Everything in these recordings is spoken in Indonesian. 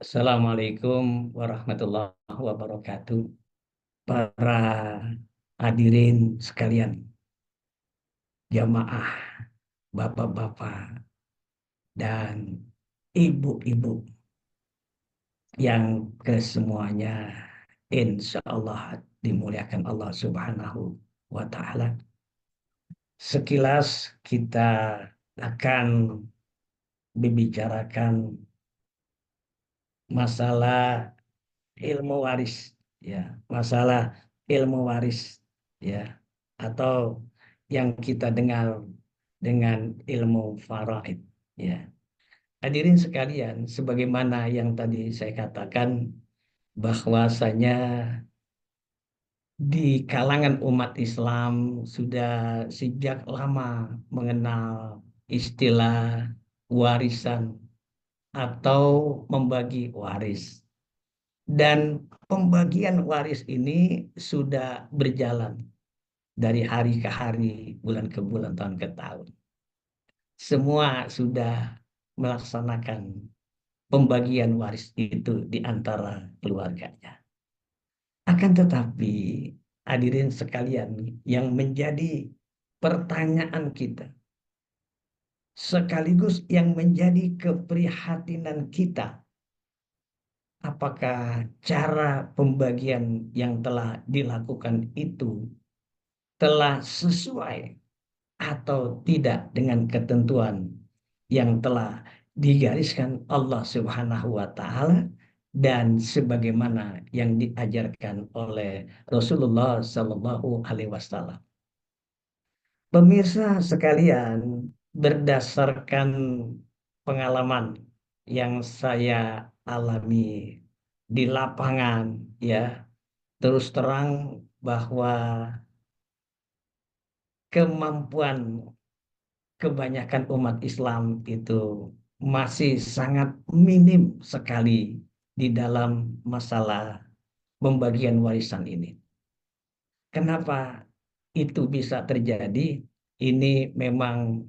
Assalamualaikum warahmatullahi wabarakatuh. Para hadirin sekalian, jamaah, bapak-bapak, dan ibu-ibu yang kesemuanya insya Allah dimuliakan Allah Subhanahu wa Ta'ala. Sekilas kita akan membicarakan masalah ilmu waris, ya, masalah ilmu waris, ya, atau yang kita dengar dengan ilmu faraid, ya. Hadirin sekalian, sebagaimana yang tadi saya katakan bahwasanya di kalangan umat Islam sudah sejak lama mengenal istilah warisan atau membagi waris. Dan pembagian waris ini sudah berjalan dari hari ke hari, bulan ke bulan, tahun ke tahun. Semua sudah melaksanakan pembagian waris itu di antara keluarganya. Akan tetapi, hadirin sekalian, yang menjadi pertanyaan kita, sekaligus yang menjadi keprihatinan kita, apakah cara pembagian yang telah dilakukan itu telah sesuai atau tidak dengan ketentuan yang telah digariskan Allah Subhanahu wa Ta'ala dan sebagaimana yang diajarkan oleh Rasulullah Sallallahu Alaihi Wasallam. Pemirsa sekalian, berdasarkan pengalaman yang saya alami di lapangan, ya, terus terang bahwa kemampuan kebanyakan umat Islam itu masih sangat minim sekali di dalam masalah pembagian warisan ini. Kenapa itu bisa terjadi? Ini memang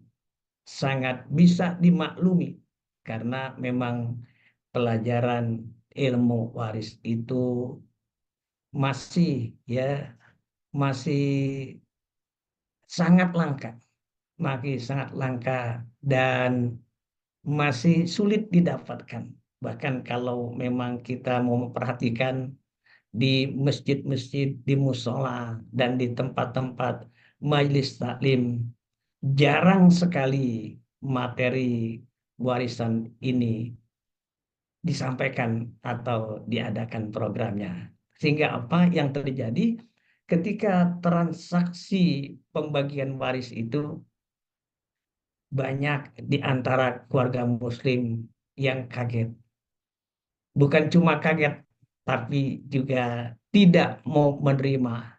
sangat bisa dimaklumi karena memang pelajaran ilmu waris itu masih, ya, masih sangat langka, dan masih sulit didapatkan. Bahkan kalau memang kita mau memperhatikan di masjid-masjid, di musola, dan di tempat-tempat majelis taklim, jarang sekali materi warisan ini disampaikan atau diadakan programnya. Sehingga apa yang terjadi ketika transaksi pembagian waris itu, banyak di antara keluarga muslim yang kaget. Bukan cuma kaget, tapi juga tidak mau menerima.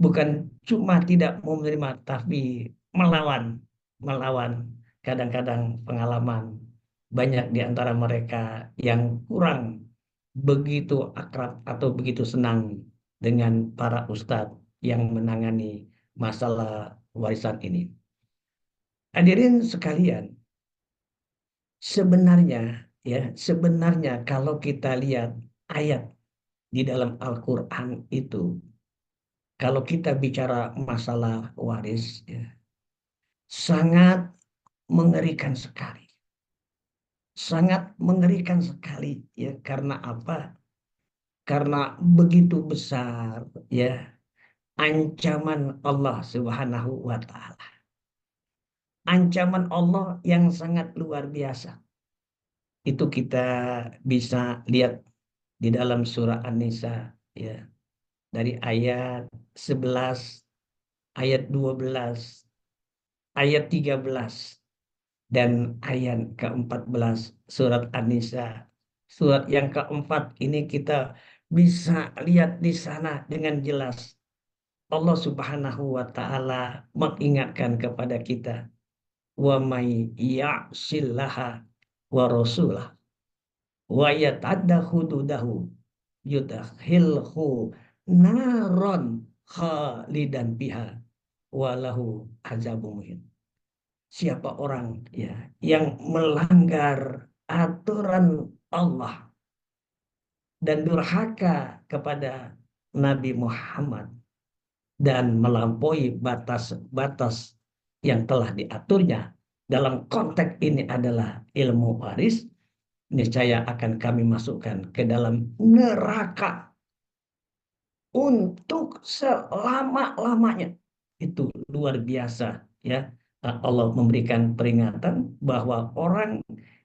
Bukan cuma tidak mau menerima, tapi melawan. Melawan. Kadang-kadang pengalaman banyak di antara mereka yang kurang begitu akrab atau begitu senang dengan para ustadz yang menangani masalah warisan ini. Hadirin sekalian, sebenarnya, ya, sebenarnya kalau kita lihat ayat di dalam Al-Qur'an itu, kalau kita bicara masalah waris, ya, sangat mengerikan sekali. Sangat mengerikan sekali, ya, karena apa? Karena begitu besar, ya, ancaman Allah Subhanahu wa Ta'ala. Ancaman Allah yang sangat luar biasa. Itu kita bisa lihat di dalam surah An-Nisa, ya, dari ayat 11, ayat 12, ayat 13, dan ayat ke-14 surat An-Nisa. Surat yang keempat ini kita bisa lihat di sana dengan jelas. Allah Subhanahu wa Ta'ala mengingatkan kepada kita, wa may ya'sillaha wa rasulah wa yata'adda hududahu yudkhilhu naron khalidan biha walahu azabun muhin. Siapa orang, ya, yang melanggar aturan Allah dan durhaka kepada Nabi Muhammad dan melampaui batas-batas yang telah diaturnya, dalam konteks ini adalah ilmu waris, niscaya akan kami masukkan ke dalam neraka untuk selama-lamanya. Itu luar biasa ya. Allah memberikan peringatan bahwa orang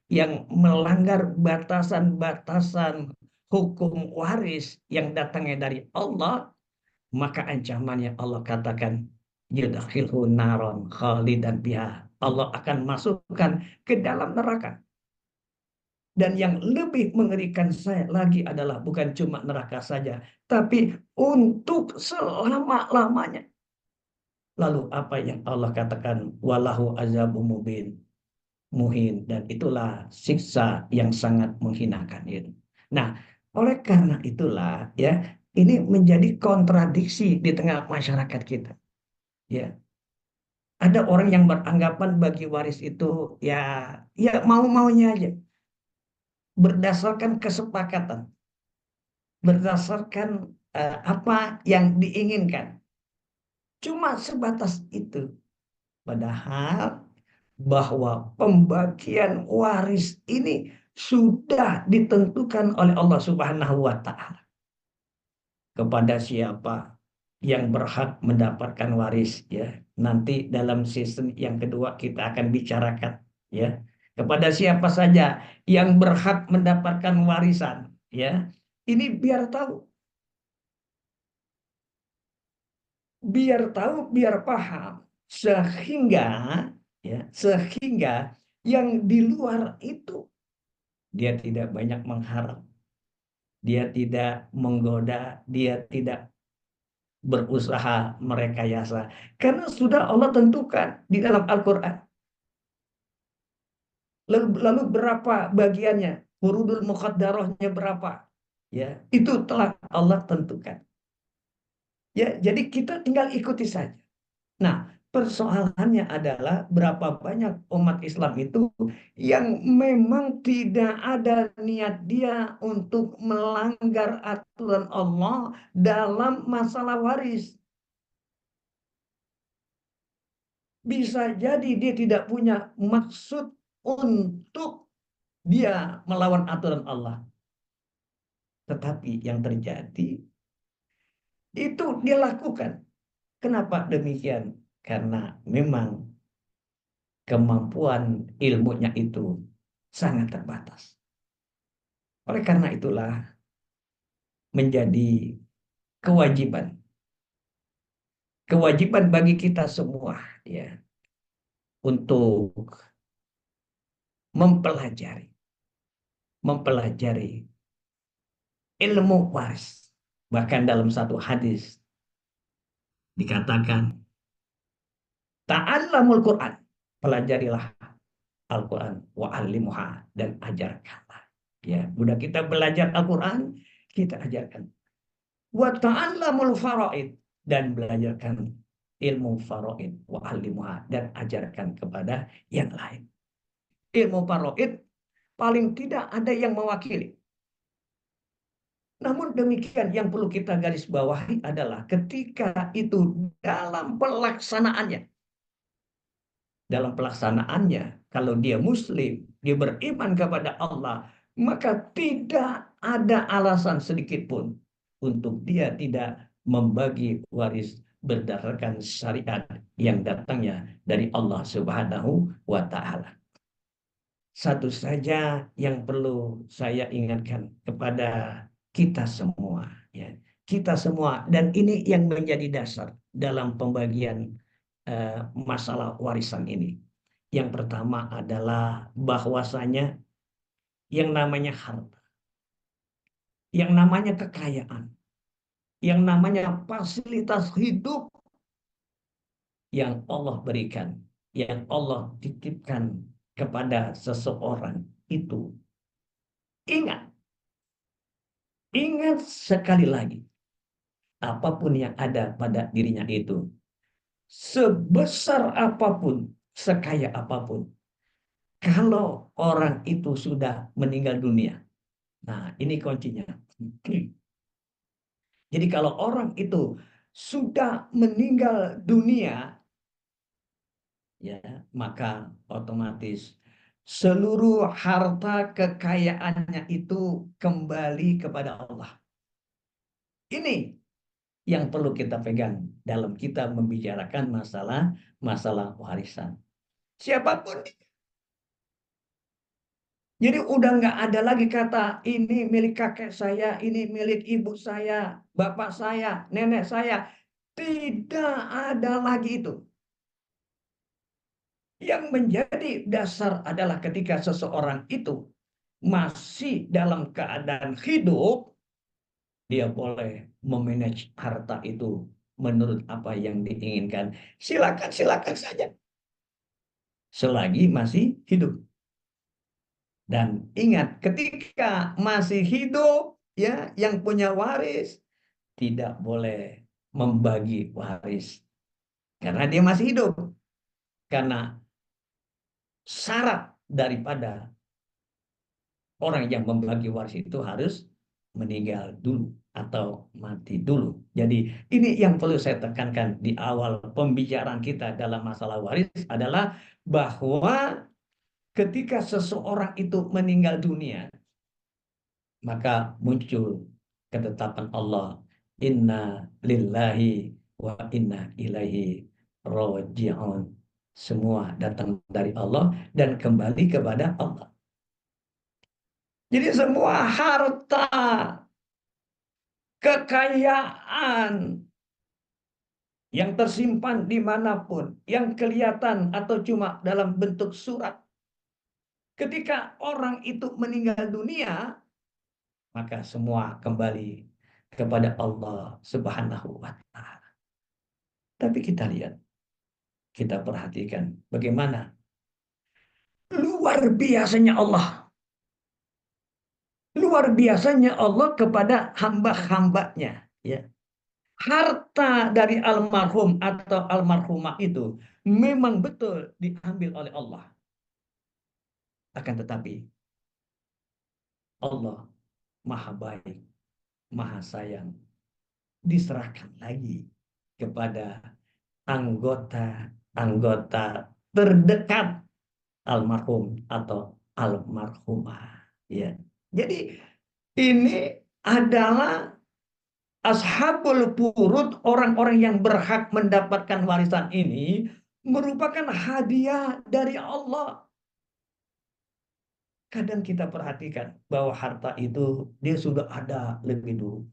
yang melanggar batasan-batasan hukum waris yang datangnya dari Allah, maka ancamannya Allah katakan yudkhilhu naron khalidan biha. Allah akan masukkan ke dalam neraka. Dan yang lebih mengerikan saya lagi adalah bukan cuma neraka saja, tapi untuk selama-lamanya. Lalu apa yang Allah katakan? Walahu azabu mubin, muhin. Dan itulah siksa yang sangat menghinakan itu. Nah, oleh karena itulah ya, ini menjadi kontradiksi di tengah masyarakat kita. Ya, ada orang yang beranggapan bagi waris itu ya, ya mau-maunya aja, berdasarkan kesepakatan, berdasarkan apa yang diinginkan. Cuma sebatas itu. Padahal bahwa pembagian waris ini sudah ditentukan oleh Allah Subhanahu wa taala. Kepada siapa yang berhak mendapatkan waris ya. Nanti dalam season yang kedua kita akan bicarakan ya. Kepada siapa saja yang berhak mendapatkan warisan ya. Ini biar tahu, biar paham, sehingga ya, sehingga yang di luar itu dia tidak banyak mengharap, dia tidak menggoda, dia tidak berusaha merekayasa, karena sudah Allah tentukan di dalam Al-Quran. Lalu berapa bagiannya, furudul muqaddarahnya berapa, ya itu telah Allah tentukan. Ya, jadi kita tinggal ikuti saja. Nah, persoalannya adalah berapa banyak umat Islam itu yang memang tidak ada niat dia untuk melanggar aturan Allah dalam masalah waris. Bisa jadi dia tidak punya maksud untuk dia melawan aturan Allah. Tetapi yang terjadi itu dia lakukan. Kenapa demikian? Karena memang kemampuan ilmunya itu sangat terbatas. Oleh karena itulah menjadi kewajiban kewajiban bagi kita semua ya untuk mempelajari mempelajari ilmu waris. Bahkan dalam satu hadis dikatakan ta'allamul Quran, pelajarilah Al-Quran wa alimuha, dan ajarkanlah. Ya, mudah kita belajar Al-Quran, kita ajarkan. Wa ta'allamul faraid, dan belajarkan ilmu faraid wa alimuha, dan ajarkan kepada yang lain. Ilmu faraid paling tidak ada yang mewakili. Namun demikian yang perlu kita garis bawahi adalah ketika itu dalam pelaksanaannya, kalau dia muslim, dia beriman kepada Allah, maka tidak ada alasan sedikit pun untuk dia tidak membagi waris berdasarkan syariat yang datangnya dari Allah Subhanahu wa taala. Satu saja yang perlu saya ingatkan kepada kita semua ya. Kita semua, dan ini yang menjadi dasar dalam pembagian masalah warisan ini. Yang pertama adalah bahwasanya yang namanya harta, yang namanya kekayaan, yang namanya fasilitas hidup yang Allah berikan, yang Allah titipkan kepada seseorang itu. Ingat, ingat sekali lagi, apapun yang ada pada dirinya itu, sebesar apapun, sekaya apapun, kalau orang itu sudah meninggal dunia, Nah, ini kuncinya. Jadi kalau orang itu sudah meninggal dunia, ya, maka otomatis seluruh harta kekayaannya itu kembali kepada Allah. Ini yang perlu kita pegang dalam kita membicarakan masalah masalah warisan. Siapapun. Jadi udah nggak ada lagi kata ini milik kakek saya, ini milik ibu saya, bapak saya, nenek saya. Tidak ada lagi itu. Yang menjadi dasar adalah ketika seseorang itu masih dalam keadaan hidup, dia boleh memanage harta itu menurut apa yang diinginkan. Silakan, silakan saja. Selagi masih hidup. Dan ingat, ketika masih hidup, ya, yang punya waris tidak boleh membagi waris karena dia masih hidup. Karena syarat daripada orang yang membagi waris itu harus meninggal dulu atau mati dulu. Jadi ini yang perlu saya tekankan di awal pembicaraan kita dalam masalah waris adalah bahwa ketika seseorang itu meninggal dunia, maka muncul ketetapan Allah, inna lillahi wa inna ilaihi roji'un. Semua datang dari Allah dan kembali kepada Allah. Jadi semua harta, kekayaan yang tersimpan dimanapun, yang kelihatan atau cuma dalam bentuk surat, ketika orang itu meninggal dunia, maka semua kembali kepada Allah Subhanahu wa Ta'ala. Tapi kita lihat, kita perhatikan bagaimana luar biasanya Allah. Luar biasanya Allah kepada hamba-hambanya. Ya. Harta dari almarhum atau almarhumah itu memang betul diambil oleh Allah. Akan tetapi Allah maha baik, maha sayang. Diserahkan lagi kepada anggota-anggota terdekat almarhum atau almarhumah. Ya. Jadi ini adalah ashabul furud, orang-orang yang berhak mendapatkan warisan ini merupakan hadiah dari Allah. Kadang kita perhatikan bahwa harta itu dia sudah ada lebih dulu.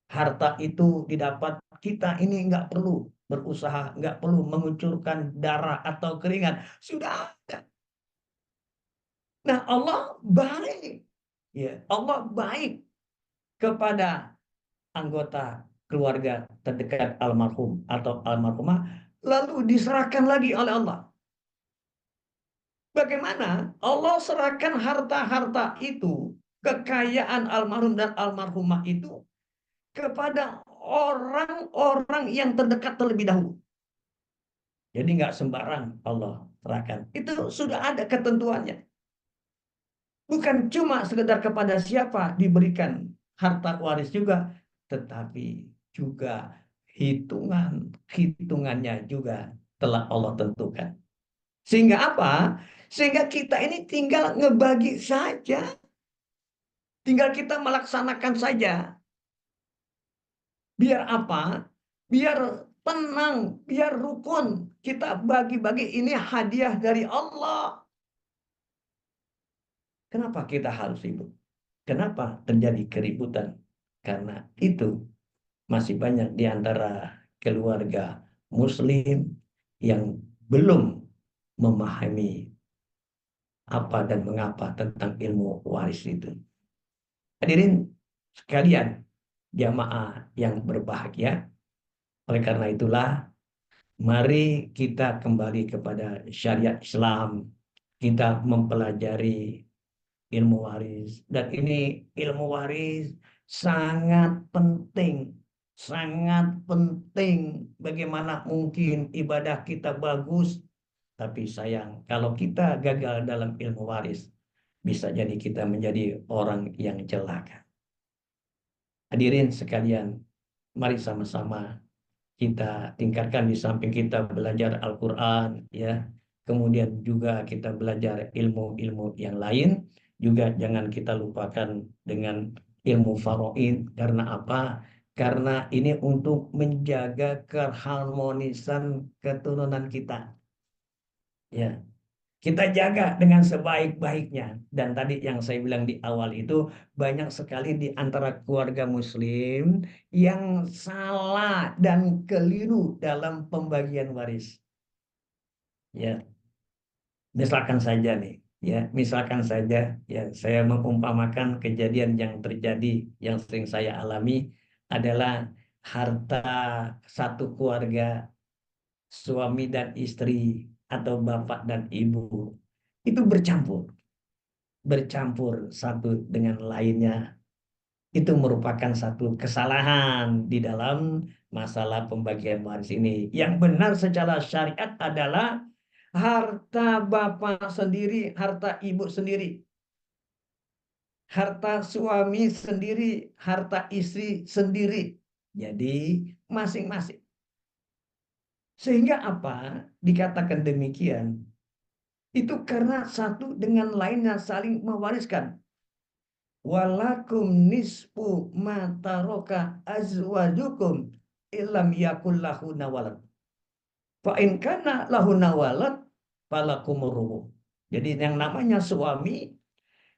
Harta itu didapat, kita ini nggak perlu berusaha, nggak perlu mengucurkan darah atau keringat. Sudah ada. Nah, Allah baik. Ya, Allah baik kepada anggota keluarga terdekat almarhum atau almarhumah, lalu diserahkan lagi oleh Allah. Bagaimana Allah serahkan harta-harta itu, kekayaan almarhum dan almarhumah itu kepada orang-orang yang terdekat terlebih dahulu. Jadi nggak sembarang Allah serahkan. Itu sudah ada ketentuannya. Bukan cuma sekedar kepada siapa diberikan harta waris juga, tetapi juga hitungannya juga telah Allah tentukan. Sehingga apa? Sehingga kita ini tinggal ngebagi saja. Tinggal kita melaksanakan saja. Biar apa? Biar tenang, biar rukun. Kita bagi-bagi, ini hadiah dari Allah. Kenapa kita harus ribut? Kenapa terjadi keributan? Karena itu masih banyak di antara keluarga Muslim yang belum memahami apa dan mengapa tentang ilmu waris itu. Hadirin sekalian, jamaah yang berbahagia, oleh karena itulah mari kita kembali kepada syariat Islam. Kita mempelajari ilmu waris. Dan ini ilmu waris sangat penting. Sangat penting. Bagaimana mungkin ibadah kita bagus, tapi sayang kalau kita gagal dalam ilmu waris. bisa jadi kita menjadi orang yang celaka. Hadirin sekalian, mari sama-sama kita tingkatkan di samping kita belajar Al-Quran, ya. Kemudian juga kita belajar ilmu-ilmu yang lain. Juga jangan kita lupakan dengan ilmu faraid. Karena apa? Karena ini untuk menjaga keharmonisan keturunan kita. Ya, kita jaga dengan sebaik-baiknya. Dan tadi yang saya bilang di awal itu, banyak sekali di antara keluarga Muslim yang salah dan keliru dalam pembagian waris. Ya, misalkan saja nih, ya, misalkan saja, ya, saya mengumpamakan kejadian yang terjadi, yang sering saya alami adalah harta satu keluarga, suami dan istri, atau bapak dan ibu, itu bercampur satu dengan lainnya. Itu merupakan satu kesalahan di dalam masalah pembagian waris ini. Yang benar secara syariat adalah harta bapak sendiri, harta ibu sendiri, harta suami sendiri, harta istri sendiri. Jadi masing-masing. Sehingga apa? Dikatakan demikian. Itu karena satu dengan lainnya saling mewariskan. Walakum nisfu ma taraka azwajukum illam yakul lahunna walad. Fa in kana lahunna walad falakumur rubuh. Jadi yang namanya suami,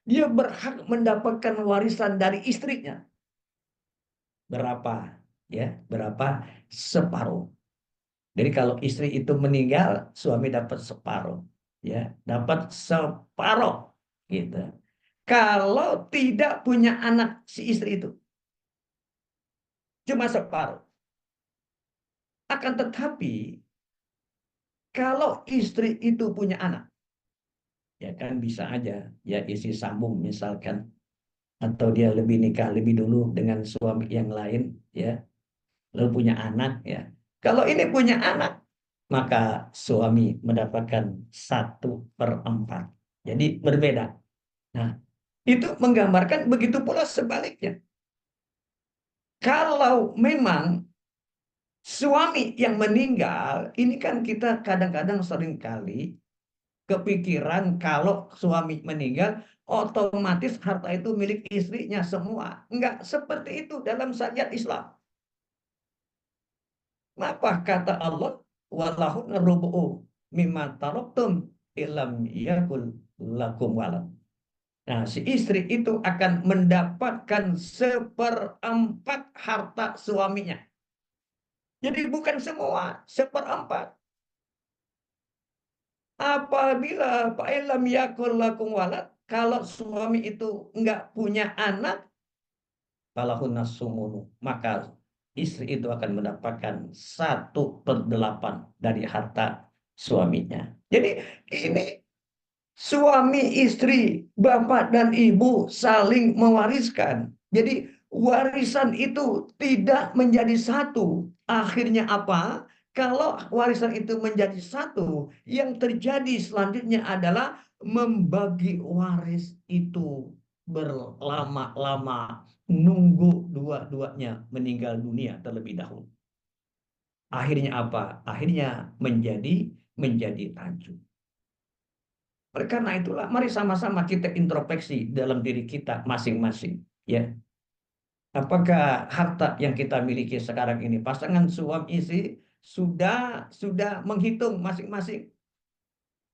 dia berhak mendapatkan warisan dari istrinya. Berapa? Ya, berapa? Separuh. Jadi kalau istri itu meninggal, suami dapat separuh. Ya, dapat separuh gitu. Kalau tidak punya anak si istri itu, cuma separuh. Akan tetapi, kalau istri itu punya anak, ya kan bisa aja, ya isi sambung misalkan, atau dia lebih nikah lebih dulu dengan suami yang lain, ya, lalu punya anak, ya. Kalau ini punya anak, maka suami mendapatkan 1/4. Jadi berbeda. Nah, itu menggambarkan begitu pula sebaliknya. Kalau memang suami yang meninggal, ini kan kita kadang-kadang sering kali kepikiran kalau suami meninggal, otomatis harta itu milik istrinya semua. Enggak seperti itu dalam syariat Islam. Apa kata Allah? Wallahu rubu'u mimma taraktum illam yakul lakum walad. Nah, si istri itu akan mendapatkan 1/4 harta suaminya. Jadi bukan semua, 1/4. Apabila Pak Elam yakul lakum walad, kalau suami itu enggak punya anak, falahun nasumunu, maka istri itu akan mendapatkan 1/8 dari harta suaminya. Jadi ini suami istri, bapak dan ibu saling mewariskan. Jadi warisan itu tidak menjadi satu. Akhirnya apa? Kalau warisan itu menjadi satu, yang terjadi selanjutnya adalah membagi waris itu berlama-lama, nunggu dua-duanya meninggal dunia terlebih dahulu. Akhirnya apa? Akhirnya menjadi rancu. Oleh karena itulah, mari sama-sama kita introspeksi dalam diri kita masing-masing. Ya, apakah harta yang kita miliki sekarang ini, pasangan suami istri sudah menghitung masing-masing,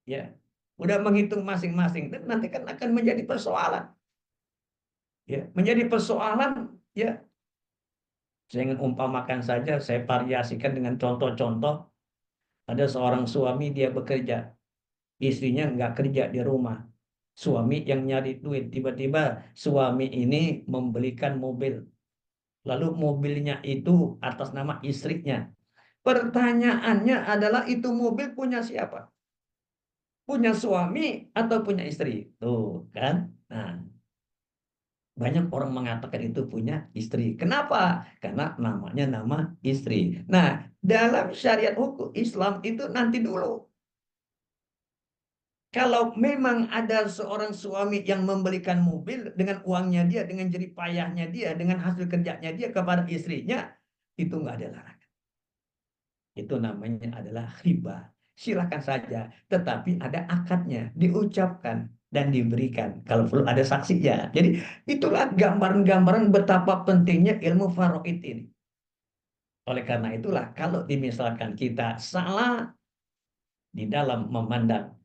ya, sudah menghitung masing-masing, dan nanti kan akan menjadi persoalan, ya, menjadi persoalan, ya. Saya ingin umpamakan saja, saya variasikan dengan contoh-contoh. Ada seorang suami, dia bekerja, istrinya nggak kerja di rumah. Suami yang nyari duit, tiba-tiba suami ini membelikan mobil. Lalu mobilnya itu atas nama istrinya. Pertanyaannya adalah itu mobil punya siapa? Punya suami atau punya istri? Tuh kan. Nah, banyak orang mengatakan itu punya istri. Kenapa? Karena namanya nama istri. Nah, dalam syariat hukum Islam itu nanti dulu. Kalau memang ada seorang suami yang membelikan mobil dengan uangnya dia, dengan jerih payahnya dia, dengan hasil kerjanya dia kepada istrinya, itu nggak ada larangan. Itu namanya adalah riba. Silakan saja, tetapi ada akadnya, diucapkan dan diberikan. Kalau perlu ada saksinya. Jadi itulah gambaran-gambaran betapa pentingnya ilmu faraid ini. Oleh karena itulah, kalau misalkan kita salah di dalam memandang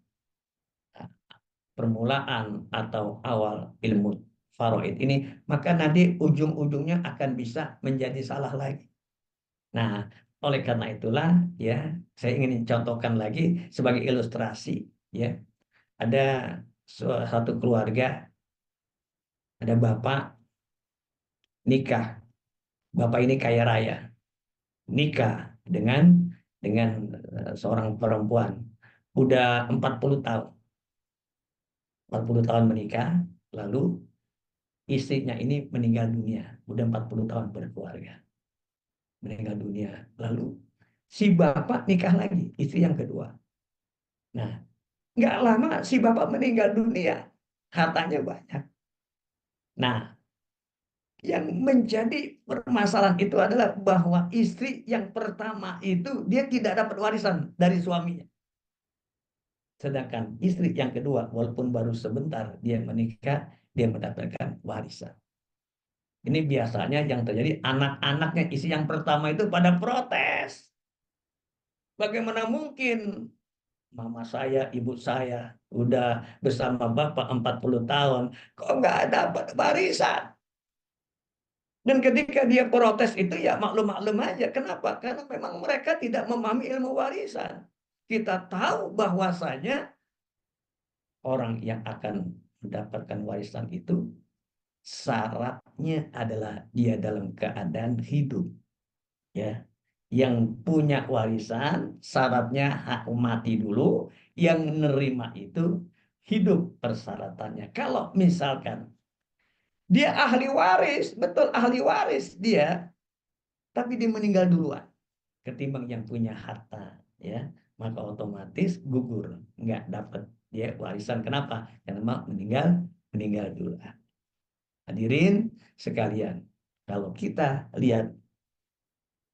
permulaan atau awal ilmu faraid ini, maka nanti ujung-ujungnya akan bisa menjadi salah lagi. Nah, oleh karena itulah ya, saya ingin contohkan lagi sebagai ilustrasi ya. Ada satu keluarga, ada bapak nikah. Bapak ini kaya raya, nikah dengan seorang perempuan. Udah 40 tahun. 40 tahun menikah, lalu istrinya ini meninggal dunia. Udah 40 tahun berkeluarga. Meninggal dunia. Lalu si bapak nikah lagi, istri yang kedua. Nah, nggak lama si bapak meninggal dunia. Hartanya banyak. Nah, yang menjadi permasalahan itu adalah bahwa istri yang pertama itu dia tidak dapat warisan dari suaminya. Sedangkan istri yang kedua, walaupun baru sebentar dia menikah, dia mendapatkan warisan. Ini biasanya yang terjadi, anak-anaknya istri yang pertama itu pada protes. Bagaimana mungkin mama saya, ibu saya udah bersama bapak 40 tahun, kok nggak dapat warisan? Dan ketika dia protes itu ya maklum-maklum aja. Kenapa? Karena memang mereka tidak memahami ilmu warisan. Kita tahu bahwasanya orang yang akan mendapatkan warisan itu syaratnya adalah dia dalam keadaan hidup. Ya, yang punya warisan syaratnya hak mati dulu, yang nerima itu hidup persyaratannya. Kalau misalkan dia ahli waris, betul ahli waris dia, tapi dia meninggal duluan ketimbang yang punya harta, ya, maka otomatis gugur, nggak dapat dia warisan. Kenapa? Karena meninggal meninggal dulu. Hadirin sekalian, kalau kita lihat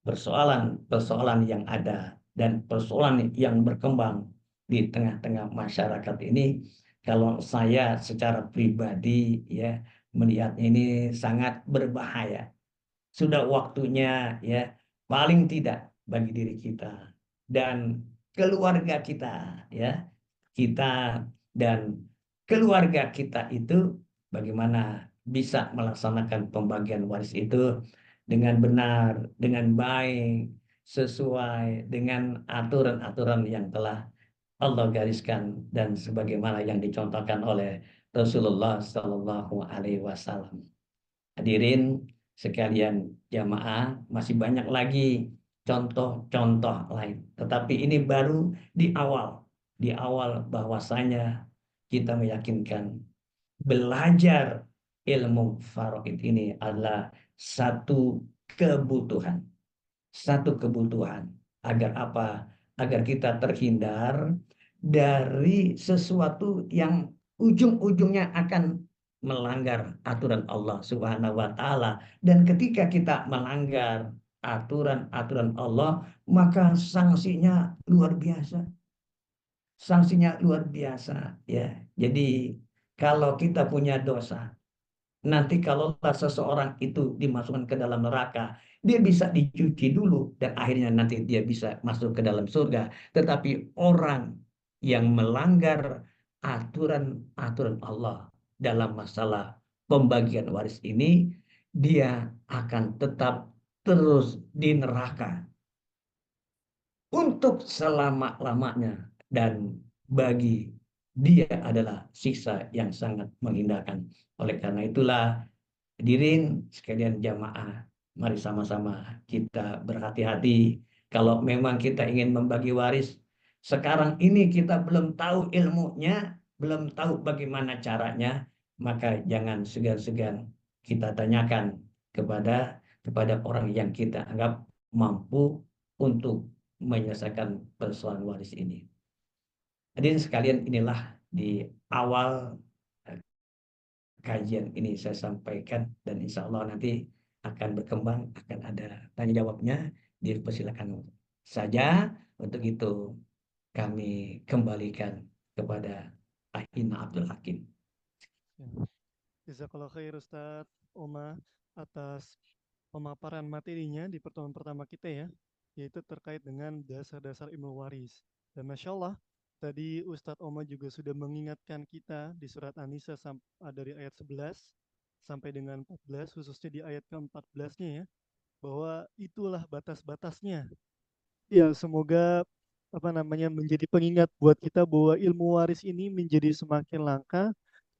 persoalan-persoalan yang ada dan persoalan yang berkembang di tengah-tengah masyarakat ini, kalau saya secara pribadi ya melihat ini sangat berbahaya. Sudah waktunya ya, paling tidak bagi diri kita dan keluarga kita ya, kita dan keluarga kita itu bagaimana bisa melaksanakan pembagian waris itu dengan benar, dengan baik, sesuai dengan aturan-aturan yang telah Allah gariskan dan sebagaimana yang dicontohkan oleh Rasulullah Shallallahu Alaihi Wasallam. Hadirin sekalian jamaah, masih banyak lagi contoh-contoh lain. Tetapi ini baru di awal bahwasanya kita meyakinkan belajar ilmu faraid ini adalah satu kebutuhan. Satu kebutuhan. Agar apa? Agar kita terhindar dari sesuatu yang ujung-ujungnya akan melanggar aturan Allah Subhanahu wa taala. Dan ketika kita melanggar aturan-aturan Allah, maka sanksinya luar biasa. Sanksinya luar biasa ya. Jadi kalau kita punya dosa, nanti kalau seseorang itu dimasukkan ke dalam neraka, dia bisa dicuci dulu dan akhirnya nanti dia bisa masuk ke dalam surga. Tetapi orang yang melanggar aturan-aturan Allah dalam masalah pembagian waris ini, dia akan tetap terus di neraka untuk selama-lamanya, dan bagi dia adalah siksa yang sangat menghindarkan. Oleh karena itulah, hadirin sekalian jamaah, mari sama-sama kita berhati-hati. Kalau memang kita ingin membagi waris, sekarang ini kita belum tahu ilmunya, belum tahu bagaimana caranya, maka jangan segan-segan kita tanyakan kepada orang yang kita anggap mampu untuk menyelesaikan persoalan waris ini. Hadirin sekalian, inilah di awal kajian ini saya sampaikan, dan insya Allah nanti akan berkembang, akan ada tanya jawabnya, dipersilakan saja. Untuk itu kami kembalikan kepada Ahina Abdul Hakim. Ya. Jazakallah khair Ustadz Oma atas pemaparan materinya di pertemuan pertama kita ya, yaitu terkait dengan dasar-dasar ilmu waris. Dan Masya Allah, tadi Ustadz Oma juga sudah mengingatkan kita di surat An-Nisa dari ayat 11 sampai dengan 14, khususnya di ayat ke-14-nya ya, bahwa itulah batas-batasnya. Ya, semoga menjadi pengingat buat kita bahwa ilmu waris ini menjadi semakin langka,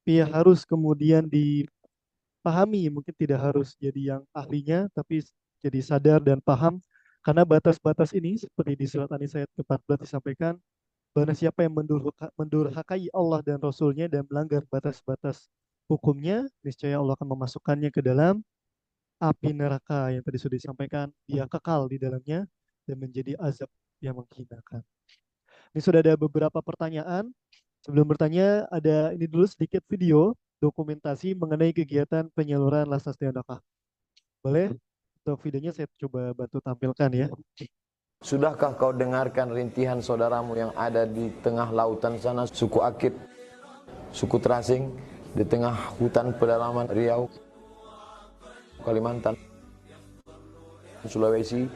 tapi harus kemudian dipahami, mungkin tidak harus jadi yang ahlinya, tapi jadi sadar dan paham, karena batas-batas ini seperti di surat An-Nisa ayat ke-14 disampaikan, barang siapa yang mendurhakai Allah dan Rasulnya dan melanggar batas-batas hukumnya, niscaya Allah akan memasukkannya ke dalam api neraka yang tadi sudah disampaikan, dia kekal di dalamnya dan menjadi azab yang menghinakan. Ini sudah ada beberapa pertanyaan. Sebelum bertanya, ada ini dulu sedikit video dokumentasi mengenai kegiatan penyaluran Lasas Tiandaka. Boleh? Untuk videonya saya coba bantu tampilkan ya. Sudahkah kau dengarkan rintihan saudaramu yang ada di tengah lautan sana, suku Akit, suku Terasing, di tengah hutan pedalaman Riau, Kalimantan, Sulawesi,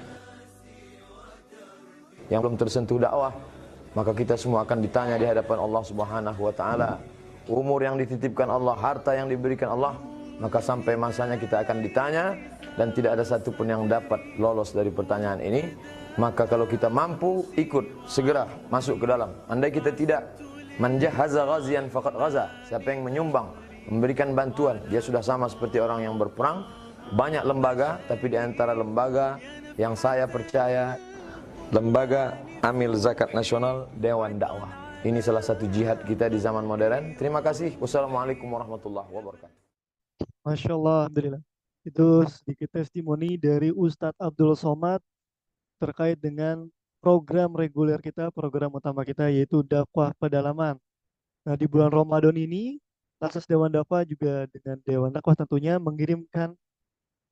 yang belum tersentuh dakwah, maka kita semua akan ditanya di hadapan Allah Subhanahu wa taala. Umur yang dititipkan Allah, harta yang diberikan Allah, maka sampai masanya kita akan ditanya, dan tidak ada satupun yang dapat lolos dari pertanyaan ini. Maka kalau kita mampu ikut, segera masuk ke dalam. Andai kita tidak, man jahaza ghazian faqad ghaza, siapa yang menyumbang, memberikan bantuan, dia sudah sama seperti orang yang berperang. Banyak lembaga, tapi di antara lembaga yang saya percaya, Lembaga Amil Zakat Nasional Dewan Dakwah. Ini salah satu jihad kita di zaman modern. Terima kasih. Wassalamualaikum warahmatullahi wabarakatuh. Masya Allah, Alhamdulillah. Itu sedikit testimoni dari Ustadz Abdul Somad terkait dengan program reguler kita, program utama kita, yaitu dakwah pedalaman. Nah, di bulan Ramadan ini, Lasas Dewan Dakwah juga dengan Dewan Dakwah tentunya mengirimkan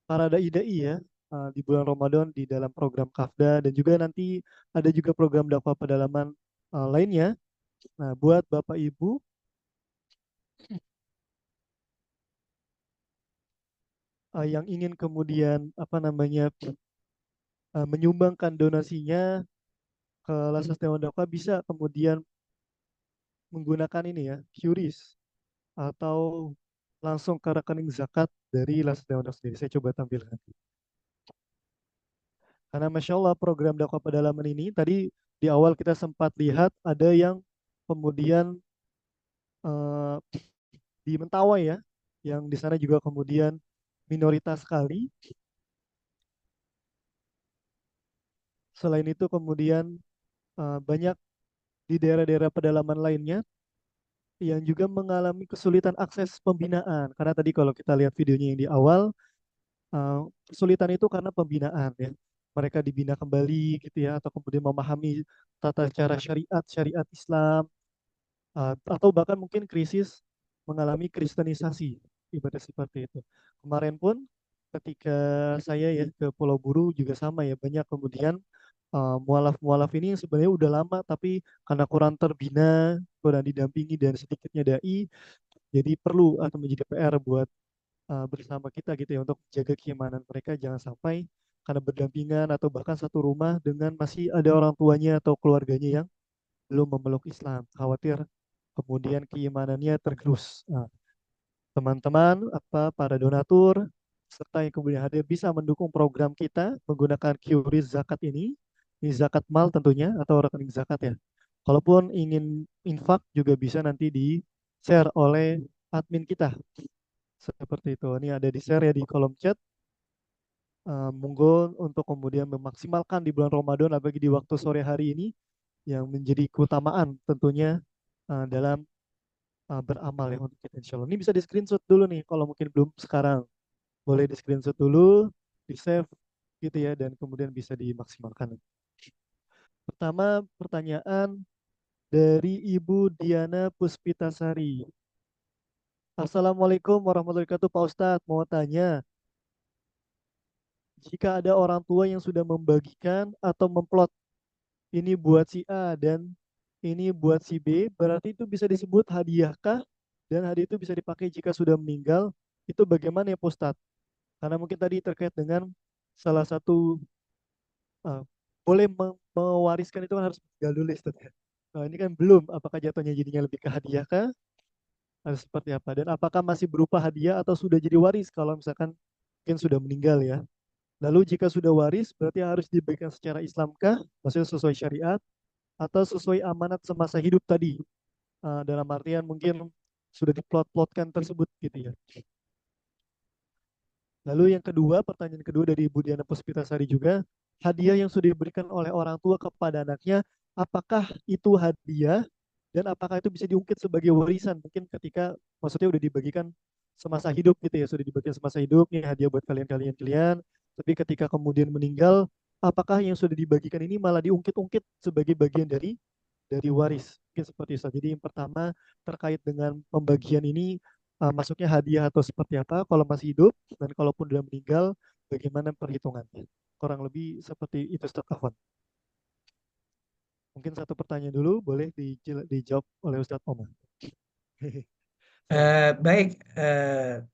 para dai-dai ya, di bulan Ramadan di dalam program Kafda, dan juga nanti ada juga program dakwah pedalaman lainnya. Nah, buat Bapak Ibu yang ingin kemudian menyumbangkan donasinya ke Lasas Dewan Dakwah, bisa kemudian menggunakan ini ya, QRIS, atau langsung ke rekening zakat dari Lasas Dewan Dakwah sendiri. Saya coba tampilkan. Karena Masya Allah program dakwah pedalaman ini tadi di awal kita sempat lihat ada yang kemudian eh, di Mentawai ya, yang di sana juga kemudian minoritas sekali. Selain itu kemudian banyak di daerah-daerah pedalaman lainnya yang juga mengalami kesulitan akses pembinaan. Karena tadi kalau kita lihat videonya yang di awal, kesulitan itu karena pembinaan ya. Mereka dibina kembali gitu ya, atau kemudian memahami tata cara syariat Islam, atau bahkan mungkin krisis mengalami kristenisasi, ibadah seperti itu. Kemarin pun ketika saya ya ke Pulau Buru juga sama ya, banyak kemudian mualaf-mualaf ini sebenarnya udah lama tapi karena kurang terbina, kurang didampingi dan sedikitnya dai, jadi perlu atau menjadi PR buat bersama kita gitu ya, untuk jaga keimanan mereka, jangan sampai karena berdampingan atau bahkan satu rumah dengan masih ada orang tuanya atau keluarganya yang belum memeluk Islam, khawatir kemudian keimanannya tergerus. Nah, teman-teman, para donatur serta yang kemudian hadir bisa mendukung program kita menggunakan QRIS zakat ini zakat mal tentunya atau rekening zakat ya. Kalaupun ingin infak juga bisa nanti di share oleh admin kita. Seperti itu. Ini ada di share ya di kolom chat. Monggo untuk kemudian memaksimalkan di bulan Ramadan, apalagi di waktu sore hari ini yang menjadi keutamaan tentunya dalam beramal ya untuk kita insya Allah. Ini bisa di screenshot dulu nih kalau mungkin belum sekarang. Boleh di screenshot dulu, di save gitu ya, dan kemudian bisa dimaksimalkan. Pertama pertanyaan, dari Ibu Diana Puspitasari. Assalamualaikum warahmatullahi wabarakatuh Pak Ustadz. Mau tanya, jika ada orang tua yang sudah membagikan atau memplot ini buat si A dan ini buat si B, berarti itu bisa disebut hadiahkah? Dan hadiah itu bisa dipakai jika sudah meninggal. Itu bagaimana ya Pak Ustadz? Karena mungkin tadi terkait dengan salah satu uh, boleh mewariskan itu kan harus meninggal dulu Ustadz, ya. Nah, ini kan belum. Apakah jatuhnya jadinya lebih ke hadiahkah? Harus seperti apa? Dan apakah masih berupa hadiah atau sudah jadi waris kalau misalkan mungkin sudah meninggal ya? Lalu jika sudah waris, berarti harus diberikan secara Islamkah? Maksudnya sesuai syariat atau sesuai amanat semasa hidup tadi? Dalam artian mungkin sudah diplot-plotkan tersebut gitu ya. Lalu yang kedua, pertanyaan kedua dari Ibu Diana Puspitasari juga, hadiah yang sudah diberikan oleh orang tua kepada anaknya, apakah itu hadiah dan apakah itu bisa diungkit sebagai warisan? Mungkin ketika maksudnya udah dibagikan semasa hidup gitu ya, sudah dibagikan semasa hidup, ini hadiah buat kalian-kalian, tapi ketika kemudian meninggal, apakah yang sudah dibagikan ini malah diungkit-ungkit sebagai bagian dari waris? Mungkin seperti itu. Jadi yang pertama terkait dengan pembagian ini, masuknya hadiah atau seperti apa kalau masih hidup, dan kalaupun sudah meninggal bagaimana perhitungannya, kurang lebih seperti itu Ustaz Afwan. Mungkin satu pertanyaan dulu boleh dijawab oleh Ustaz Omar. Baik,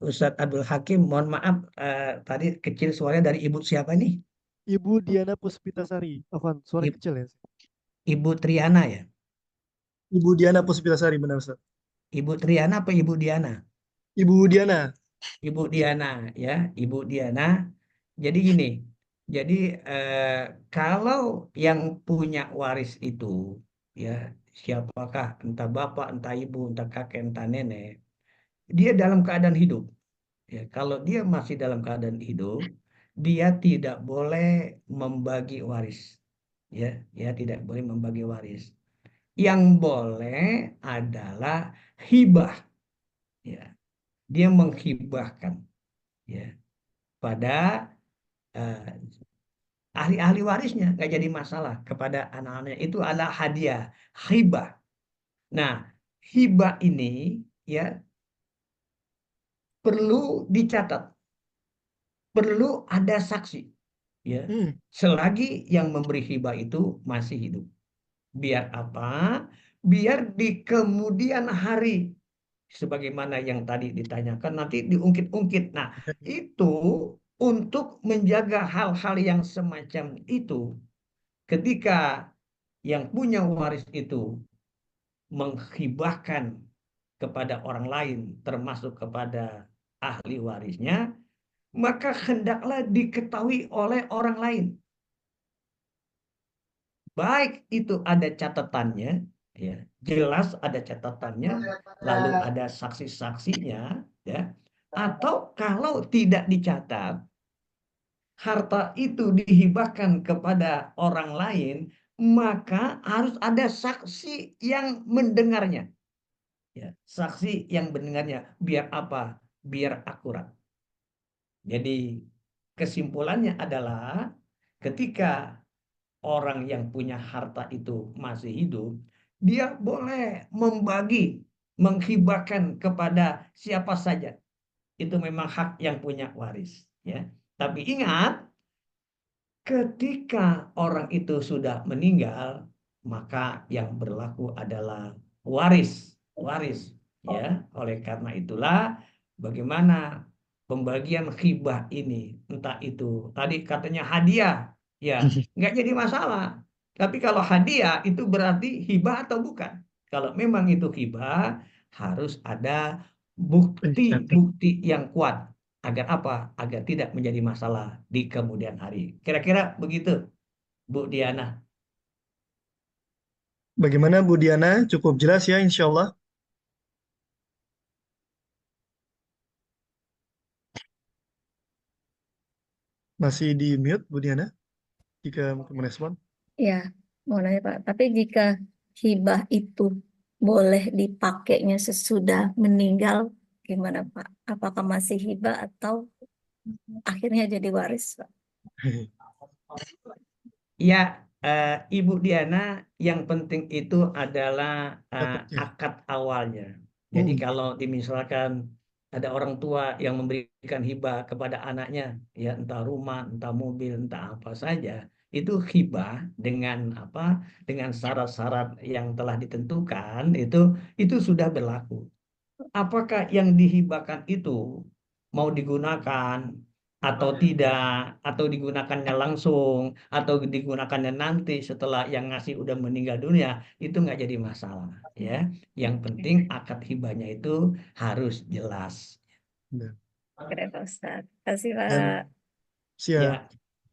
Ustadz Abdul Hakim, mohon maaf, tadi kecil suaranya dari ibu siapa nih? Ibu Diana Puspitasari. Afwan, suara I- kecil ya. Ibu Triana ya? Ibu Diana Puspitasari, benar Ustaz. Ibu Triana apa Ibu Diana? Ibu Diana. Ibu Diana ya, Ibu Diana. Jadi gini, jadi eh, kalau yang punya waris itu ya siapakah, entah bapak, entah ibu, entah kakek, entah nenek, dia dalam keadaan hidup. Ya, kalau dia masih dalam keadaan hidup, dia tidak boleh membagi waris. Ya, ya tidak boleh membagi waris. Yang boleh adalah hibah. Ya, dia menghibahkan ya pada eh, ahli-ahli warisnya, nggak jadi masalah kepada anak-anaknya. Itu adalah hadiah, hibah. Nah, hibah ini ya perlu dicatat, perlu ada saksi. Ya, selagi yang memberi hibah itu masih hidup. Biar apa? Biar di kemudian hari, sebagaimana yang tadi ditanyakan, nanti diungkit-ungkit. Nah, itu untuk menjaga hal-hal yang semacam itu, ketika yang punya waris itu menghibahkan kepada orang lain, termasuk kepada ahli warisnya, maka hendaklah diketahui oleh orang lain. Baik itu ada catatannya, ya, jelas ada catatannya, lalu ada saksi-saksinya, ya, atau kalau tidak dicatat, harta itu dihibahkan kepada orang lain, maka harus ada saksi yang mendengarnya, ya, saksi yang mendengarnya, biar apa? Biar akurat. Jadi kesimpulannya adalah ketika orang yang punya harta itu masih hidup, dia boleh membagi, menghibahkan kepada siapa saja. Itu memang hak yang punya waris, ya. Tapi ingat, ketika orang itu sudah meninggal, maka yang berlaku adalah waris, waris, ya. Oleh karena itulah bagaimana pembagian hibah ini, entah itu tadi katanya hadiah, ya, nggak jadi masalah. Tapi kalau hadiah itu berarti hibah atau bukan? Kalau memang itu hibah, harus ada bukti-bukti yang kuat. Agar apa? Agar tidak menjadi masalah di kemudian hari. Kira-kira begitu, Bu Diana. Bagaimana Bu Diana? Cukup jelas ya insya Allah. Masih di mute Bu Diana jika mungkin merespon. Ya, mau nanya Pak, tapi jika hibah itu boleh dipakainya sesudah meninggal, gimana Pak? Apakah masih hibah atau akhirnya jadi waris, Pak? Ya, Ibu Diana, yang penting itu adalah Cakepnya. akad awalnya. Jadi Hmm. kalau misalkan ada orang tua yang memberikan hibah kepada anaknya, ya entah rumah, entah mobil, entah apa saja, itu hibah dengan apa? Dengan syarat-syarat yang telah ditentukan, itu sudah berlaku. Apakah yang dihibahkan itu mau digunakan atau tidak, atau digunakannya langsung, atau digunakannya nanti setelah yang ngasih udah meninggal dunia, itu nggak jadi masalah, ya. Yang penting akad hibahnya itu harus jelas. Benar. Oke, Pak Ustadz. Kasih Dan Pak. siap. Ya,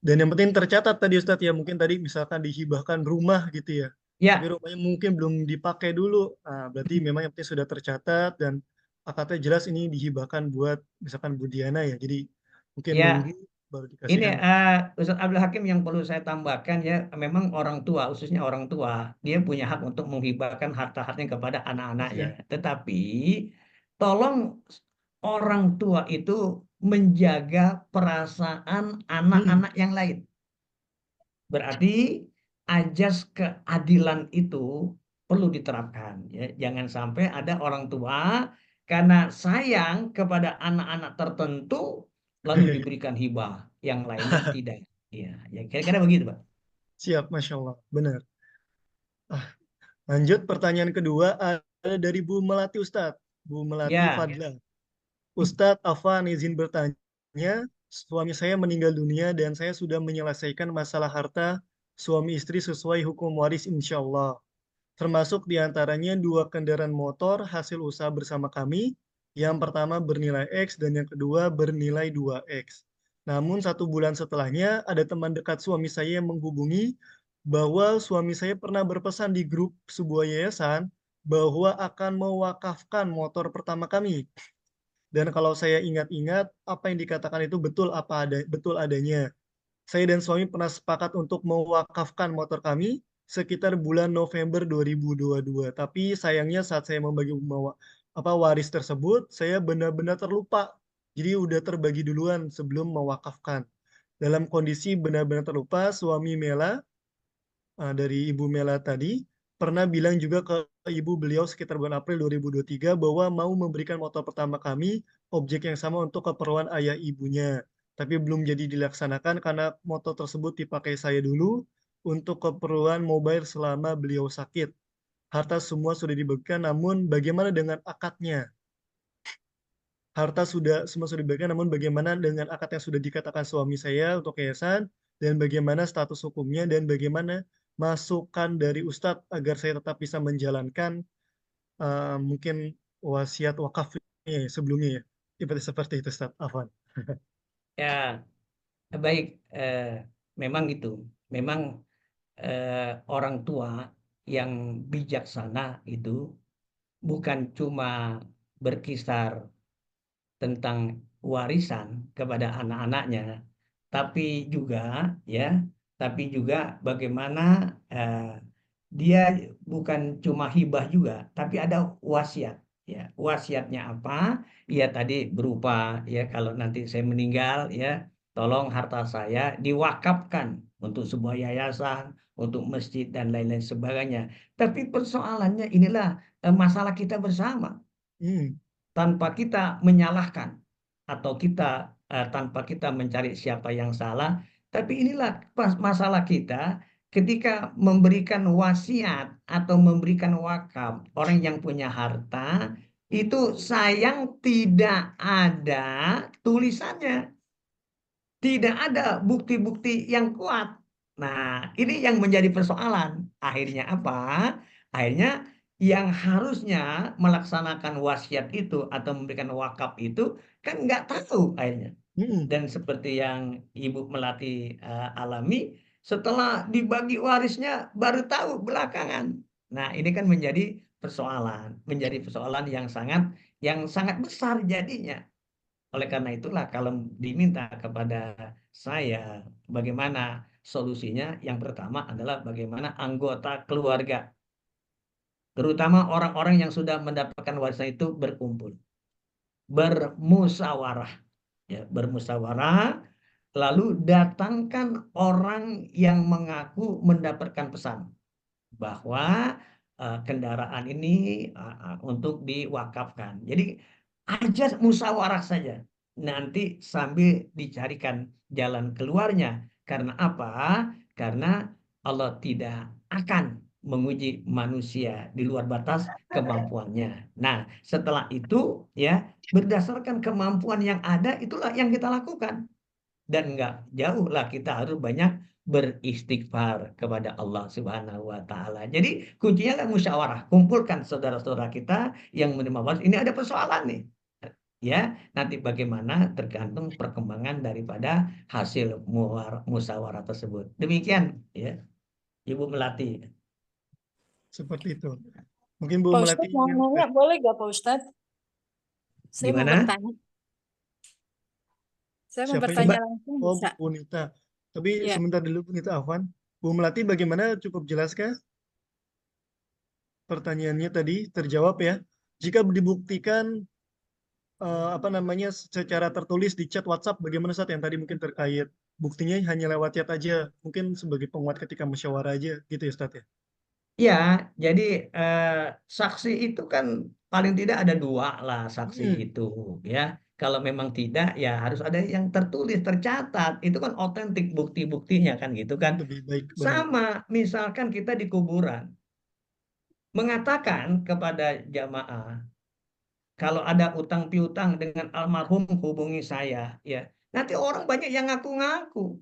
Dan yang penting tercatat tadi Ustadz ya, mungkin tadi misalkan dihibahkan rumah gitu ya. Tapi ya, rumahnya mungkin belum dipakai dulu. Nah, berarti memang yang penting sudah tercatat dan akadnya jelas ini dihibahkan buat misalkan Bu Diana ya. Jadi mungkin ya. nunggu baru Ini dikasihkan. Ustadz Abdul Hakim, yang perlu saya tambahkan ya, memang orang tua, khususnya orang tua, dia punya hak untuk menghibahkan harta-hartanya kepada anak-anaknya. Ya. Tetapi tolong orang tua itu menjaga perasaan Hmm. anak-anak yang lain. Berarti ajas keadilan itu perlu diterapkan, ya. Jangan sampai ada orang tua karena sayang kepada anak-anak tertentu lalu diberikan hibah, yang lainnya tidak. Ya, ya kira-kira begitu, Pak. Siap, Masya Allah. Benar. Ah, lanjut pertanyaan kedua ada dari Bu Melati Ustadz. Bu Melati Ya, Fadla. Ustadz Afan izin bertanya, suami saya meninggal dunia dan saya sudah menyelesaikan masalah harta suami istri sesuai hukum waris insya Allah. Termasuk diantaranya 2 kendaraan motor hasil usaha bersama kami. Yang pertama bernilai X dan yang kedua bernilai 2X. Namun 1 bulan setelahnya ada teman dekat suami saya yang menghubungi bahwa suami saya pernah berpesan di grup sebuah yayasan bahwa akan mewakafkan motor pertama kami. Dan kalau saya ingat-ingat, apa yang dikatakan itu betul adanya. Saya dan suami pernah sepakat untuk mewakafkan motor kami sekitar bulan November 2022. Tapi sayangnya saat saya membagi waris tersebut, saya benar-benar terlupa. Jadi udah terbagi duluan sebelum mewakafkan. Dalam kondisi benar-benar terlupa, suami Mela dari Ibu Mela tadi pernah bilang juga ke ibu beliau sekitar bulan April 2023 bahwa mau memberikan motor pertama kami objek yang sama untuk keperluan ayah ibunya. Tapi belum jadi dilaksanakan karena motor tersebut dipakai saya dulu untuk keperluan mobile selama beliau sakit. Harta semua sudah dibagikan, namun bagaimana dengan akadnya? Harta semua sudah dibagikan, namun bagaimana dengan akad yang sudah dikatakan suami saya untuk yayasan, dan bagaimana status hukumnya, dan bagaimana masukan dari Ustadz agar saya tetap bisa menjalankan mungkin wasiat wakafnya sebelumnya ya. Seperti itu Ustadz Afwan. ya, baik. Memang itu, memang orang tua yang bijaksana itu bukan cuma berkisar tentang warisan kepada anak-anaknya, tapi juga ya, tapi juga bagaimana dia bukan cuma hibah juga, tapi ada wasiat. Ya, wasiatnya apa? Ya tadi berupa ya kalau nanti saya meninggal ya, tolong harta saya diwakafkan untuk sebuah yayasan, untuk masjid dan lain-lain sebagainya. Tapi persoalannya inilah masalah kita bersama, Hmm. tanpa kita menyalahkan atau kita tanpa kita mencari siapa yang salah, tapi inilah masalah kita ketika memberikan wasiat atau memberikan wakaf. Orang yang punya harta itu sayang tidak ada tulisannya, tidak ada bukti-bukti yang kuat. Nah, ini yang menjadi persoalan. Akhirnya apa? Akhirnya yang harusnya melaksanakan wasiat itu atau memberikan wakaf itu kan nggak tahu akhirnya. Hmm. Dan seperti yang Ibu Melati alami, setelah dibagi warisnya baru tahu belakangan. Nah, ini kan menjadi persoalan yang sangat besar jadinya. Oleh karena itulah kalau diminta kepada saya bagaimana solusinya, yang pertama adalah bagaimana anggota keluarga, terutama orang-orang yang sudah mendapatkan warisan itu berkumpul, bermusyawarah, ya, bermusyawarah lalu datangkan orang yang mengaku mendapatkan pesan bahwa kendaraan ini untuk diwakafkan. Jadi ajas musyawarah saja. Nanti sambil dicarikan jalan keluarnya. Karena apa? Karena Allah tidak akan menguji manusia di luar batas kemampuannya. Nah, setelah itu ya berdasarkan kemampuan yang ada itulah yang kita lakukan. Dan nggak jauh lah kita harus banyak beristighfar kepada Allah Subhanahu wa taala. Jadi kuncinya kan musyawarah, kumpulkan saudara-saudara kita yang menerima waris. Ini ada persoalan nih. Ya, nanti bagaimana tergantung perkembangan daripada hasil musyawarah tersebut. Demikian ya, Ibu Melati. Seperti itu. Mungkin Bu Pak Melati Ustadz mau ingin nanya, boleh gak Pak Ustadz? Saya mau Gimana? bertanya. Saya mau siapa bertanya ini? langsung Oh, bisa? Bu Nita. Tapi Ya. sebentar dulu Bu Nita, Afwan. Bu Melati bagaimana, cukup jelaskah pertanyaannya tadi? Terjawab ya. Jika dibuktikan apa namanya secara tertulis di chat WhatsApp, bagaimana saat yang tadi mungkin terkait buktinya hanya lewat chat aja, mungkin sebagai penguat ketika musyawarah aja gitu ya Ustadz ya? Ya, jadi saksi itu kan paling tidak ada dua lah saksi Hmm, itu ya. Kalau memang tidak ya harus ada yang tertulis, tercatat. Itu kan otentik bukti-buktinya kan gitu kan. lebih baik benar. Sama misalkan kita di kuburan mengatakan kepada jamaah kalau ada utang piutang dengan almarhum hubungi saya ya. Nanti orang banyak yang ngaku-ngaku.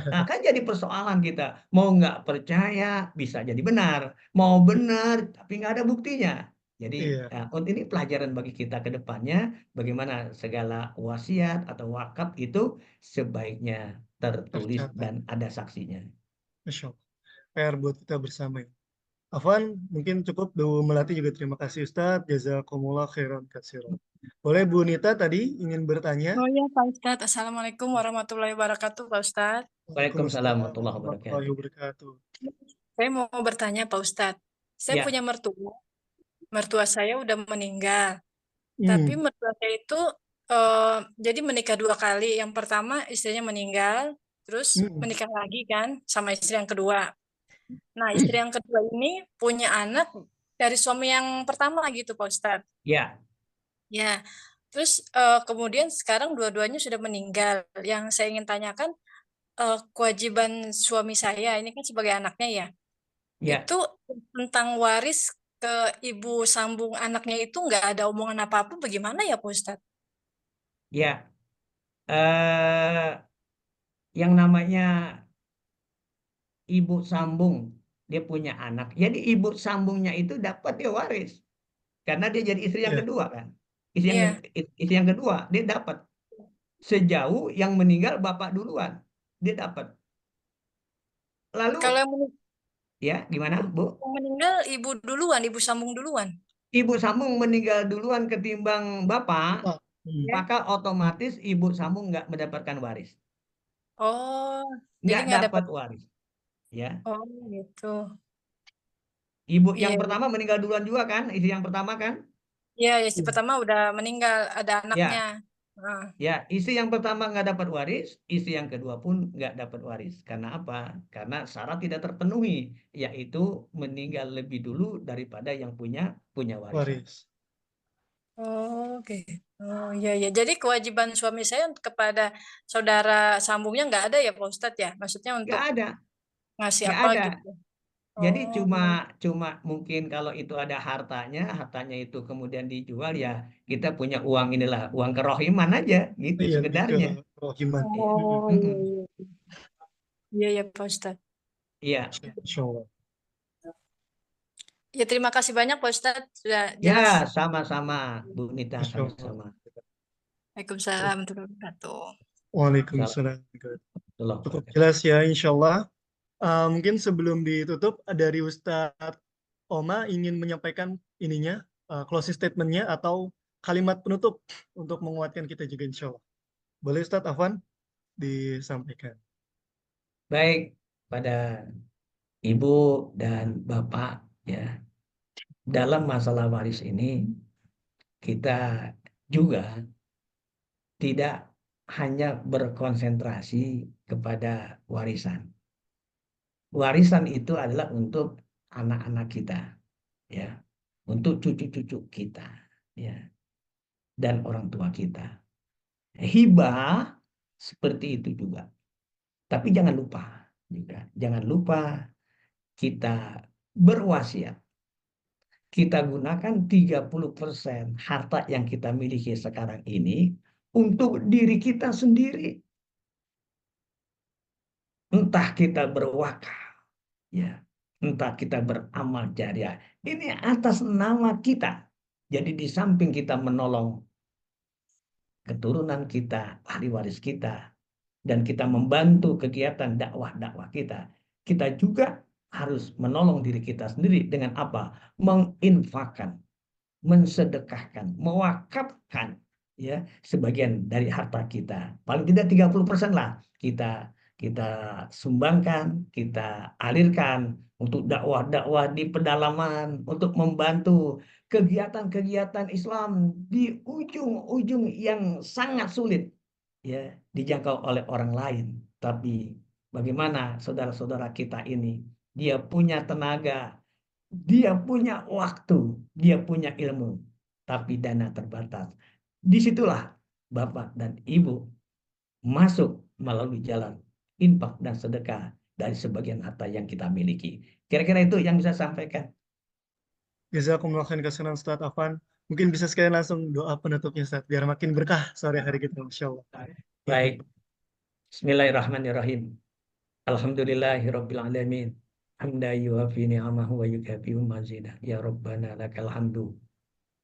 Nah, kan jadi persoalan kita. Mau nggak percaya, bisa jadi benar. Mau benar, tapi nggak ada buktinya. Jadi, Iya, untuk ini pelajaran bagi kita ke depannya, bagaimana segala wasiat atau wakaf itu sebaiknya tertulis tercatat. dan ada saksinya. Masya Allah. PR buat kita bersama ya. Afwan, mungkin cukup. Bu Melati juga terima kasih Ustadz. Jazakumullah khairan katsiran. Boleh Bu Nita tadi ingin bertanya? Oh ya Pak Ustadz, Assalamualaikum warahmatullahi wabarakatuh Pak Ustadz. Waalaikumsalam Waalaikumsalam warahmatullahi warahmatullahi wabarakatuh. wabarakatuh. Saya mau bertanya Pak Ustadz. Saya Ya, punya mertua. Mertua saya udah meninggal. Tapi Hmm, mertua saya itu jadi menikah 2 kali. Yang pertama istrinya meninggal, terus hmm, menikah lagi kan sama istri yang kedua. Nah, istri yang kedua ini punya anak dari suami yang pertama gitu, Pak Ustadz. ya, Ya, terus kemudian sekarang dua-duanya sudah meninggal. Yang saya ingin tanyakan, kewajiban suami saya ini kan sebagai anaknya ya, ya, itu tentang waris ke ibu sambung anaknya itu nggak ada omongan apa-apa, bagaimana ya, Pak Ustadz? ya. Eh, yang namanya ibu sambung, dia punya anak. Jadi ibu sambungnya itu dapat dia waris. Karena dia jadi istri yang ya. kedua kan. Istri yang Iya, istri yang kedua dia dapat sejauh yang meninggal bapak duluan. Dia dapat. kalau Lalu ya gimana, Bu? yang meninggal ibu duluan, ibu sambung duluan. Ibu sambung meninggal duluan ketimbang bapak, Pak, Ya. maka otomatis ibu sambung nggak mendapatkan waris. Oh, jadi Nggak nggak dapat. dapat waris. Ya. Oh, gitu. Ibu yang Iya, pertama meninggal duluan juga kan? Istri yang pertama kan? iya, ya, si iya. pertama udah meninggal, ada anaknya. Ya. Nah, Ya, istri yang pertama nggak dapat waris, istri yang kedua pun nggak dapat waris. Karena apa? Karena syarat tidak terpenuhi, yaitu meninggal lebih dulu daripada yang punya warisan. Waris. oke. Oh, iya, iya. Jadi kewajiban suami saya kepada saudara sambungnya nggak ada ya, Pak Ustadz ya? Maksudnya Nggak untuk ada, ngasih nggak apa ada. gitu. Jadi Oh, cuma cuma mungkin kalau itu ada hartanya itu kemudian dijual ya kita punya uang inilah uang kerohiman aja gitu Iya, lebih ke sekedarnya. rohiman. oh, iya, Mm-mm. iya. Iya, iya, Pak Ustadz. Iya, Insya Allah. Ya, terima kasih banyak Pak Ustadz sudah ya jelas. sama-sama Bu Nita, Insya Allah. sama-sama. Waalaikumsalam warahmatullahi wabarakatuh. Waalaikumsalam. Cukup Assalamualaikum. jelas ya, insya Allah. Mungkin sebelum ditutup, dari Ustadz Oma ingin menyampaikan ininya, closing statement-nya atau kalimat penutup untuk menguatkan kita juga insya Allah. Boleh Ustadz Afwan disampaikan. Baik pada Ibu dan Bapak ya dalam masalah waris ini kita juga tidak hanya berkonsentrasi kepada warisan. Warisan itu adalah untuk anak-anak kita, ya, untuk cucu-cucu kita, ya, dan orang tua kita. Hibah seperti itu juga. Tapi jangan lupa juga, jangan lupa kita berwasiat. Kita gunakan 30% harta yang kita miliki sekarang ini untuk diri kita sendiri. Entah kita berwakaf, ya, entah kita beramal jariah. Ini atas nama kita. Jadi di samping kita menolong keturunan kita, ahli waris kita, dan kita membantu kegiatan dakwah-dakwah kita, kita juga harus menolong diri kita sendiri dengan apa? Menginfakkan, mensedekahkan, mewakafkan, ya, sebagian dari harta kita. Paling tidak 30% lah kita kita sumbangkan, kita alirkan untuk dakwah-dakwah di pedalaman, untuk membantu kegiatan-kegiatan Islam di ujung-ujung yang sangat sulit, ya, dijangkau oleh orang lain. Tapi bagaimana saudara-saudara kita ini, dia punya tenaga, dia punya waktu, dia punya ilmu, tapi dana terbatas. Disitulah Bapak dan Ibu masuk melalui jalan infak dan sedekah dari sebagian harta yang kita miliki. Kira-kira itu yang bisa saya sampaikan. Jazakumullah khairan kasihan Ustadz Afan. Mungkin bisa sekalian langsung doa penutupnya Ustadz, biar makin berkah sore hari kita, Masya Allah. Baik, Bismillahirrahmanirrahim. Alhamdulillahirabbil alamin. Hamda yuwafi ni'amahu wa yukafi'u mazidah. Ya Rabbana lakal hamdu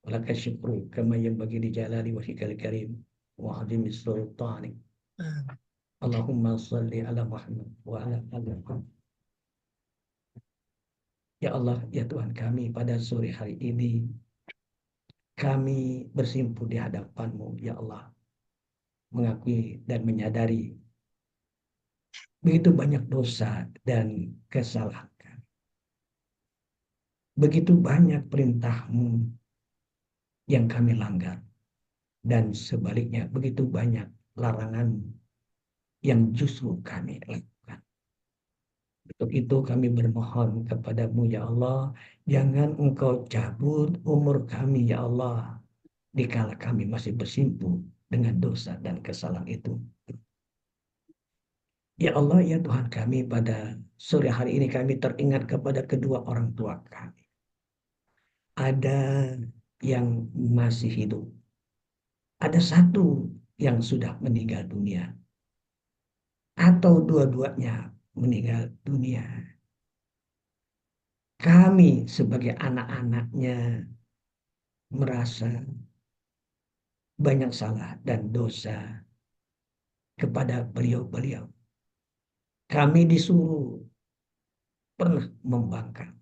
wa lakal syukru kama yanbaghi li jalali wajhikal karim wa 'azimi sultanik. Allahumma shalli ala Muhammad wa ala ali Muhammad. Ya Allah, ya Tuhan kami, pada sore hari ini kami bersimpuh di hadapan-Mu, ya Allah, mengakui dan menyadari begitu banyak dosa dan kesalahan kami. Begitu banyak perintah-Mu yang kami langgar, dan sebaliknya begitu banyak larangan yang justru kami lakukan. Untuk itu kami bermohon kepadamu ya Allah, jangan Engkau cabut umur kami ya Allah, dikala kami masih bersimpuh dengan dosa dan kesalahan itu. Ya Allah, ya Tuhan kami, pada sore hari ini kami teringat kepada kedua orang tua kami. Ada yang masih hidup, ada satu yang sudah meninggal dunia, atau dua-duanya meninggal dunia. Kami sebagai anak-anaknya merasa banyak salah dan dosa kepada beliau-beliau. Kami disuruh pernah membangkang,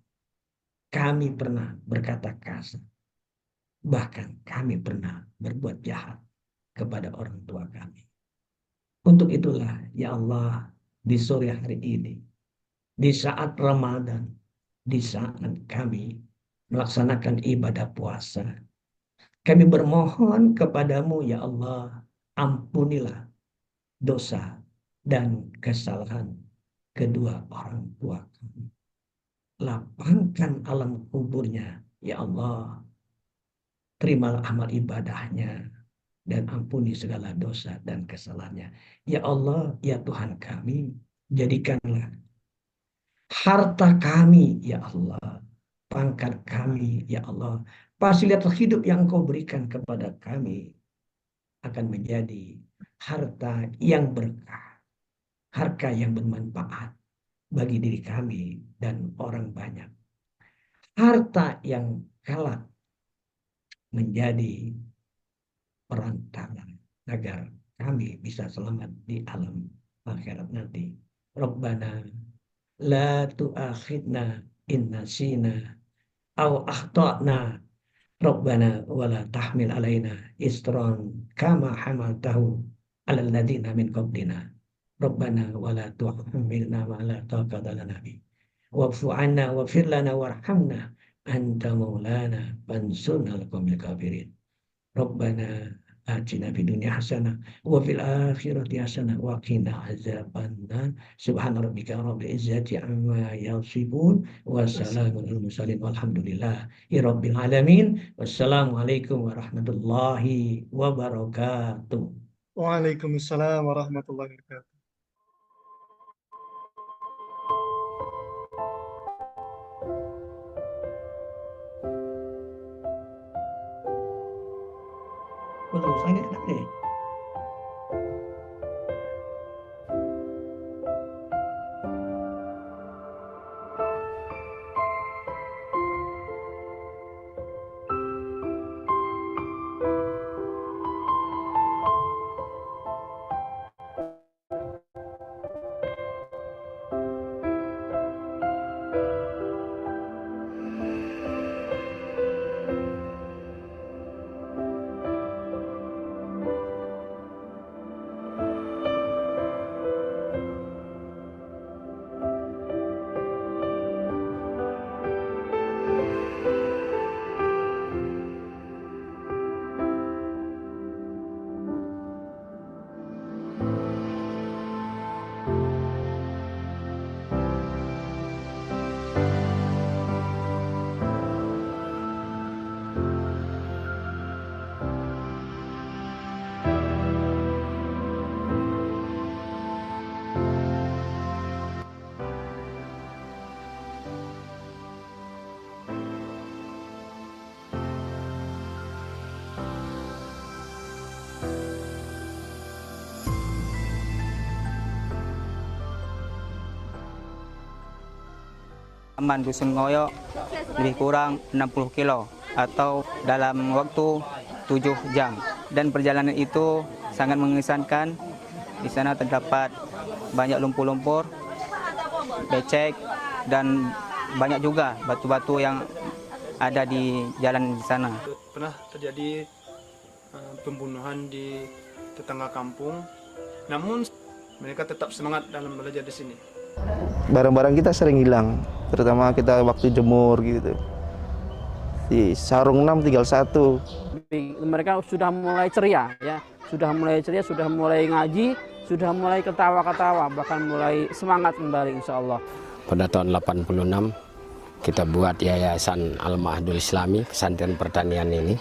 kami pernah berkata kasar, bahkan kami pernah berbuat jahat kepada orang tua kami. Untuk itulah ya Allah, di sore hari ini, di saat Ramadan, di saat kami melaksanakan ibadah puasa, kami bermohon kepadamu ya Allah, ampunilah dosa dan kesalahan kedua orang tua kami. Lapangkan alam kuburnya ya Allah, terimalah amal ibadahnya dan ampuni segala dosa dan kesalahannya. Ya Allah, ya Tuhan kami, jadikanlah harta kami ya Allah, pangkat kami ya Allah, fasilitas hidup yang Engkau berikan kepada kami akan menjadi harta yang berkah, harta yang bermanfaat bagi diri kami dan orang banyak. Harta yang kelak menjadi perantara agar kami bisa selamat di alam akhirat nanti. Rabbana la tu'akhidna in nasina aw akhtana. Rabbana wala tahmil alaina isran kama hamaltahu alal ladzina min qablina. Rabbana wala tuhammilna ma la taqata lana bi. Wa'fu 'anna waghfir lana warhamna anta maulana fansurna 'alal qaumil kafirin. Rabbana atina fid dunya hasanah wa fil akhirati hasanah wa qina azabannar. Subhana rabbika rabbil izzati amma yasifun wa salamun alal mursalin walhamdulillahi rabbil alamin. Wassalamualaikum warahmatullahi wabarakatuh. Waalaikumsalam warahmatullahi wabarakatuh. Waduh, saya nggak kenapa deh. Taman Dusun Ngoyo lebih kurang 60 kilo atau dalam waktu 7 jam. Dan perjalanan itu sangat mengesankan. Di sana terdapat banyak lumpur-lumpur, becek, dan banyak juga batu-batu yang ada di jalan di sana. Pernah terjadi pembunuhan di tetangga kampung, namun mereka tetap semangat dalam belajar di sini. Barang-barang kita sering hilang, terutama kita waktu jemur gitu. Di sarung 6 tinggal 1. Mereka sudah mulai ceria ya, sudah mulai ngaji, sudah mulai ketawa-ketawa, bahkan mulai semangat kembali insya Allah. Pada tahun 86 kita buat Yayasan Al-Ma'hadul Islami, pesantren pertanian ini,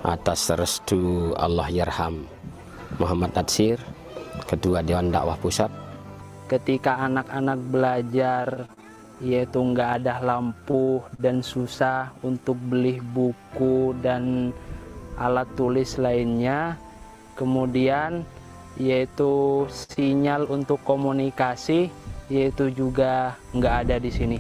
atas restu Allah Yarham Muhammad Natsir, Ketua Dewan Dakwah Pusat. Ketika anak-anak belajar, yaitu nggak ada lampu dan susah untuk beli buku dan alat tulis lainnya, kemudian yaitu sinyal untuk komunikasi, yaitu juga nggak ada di sini.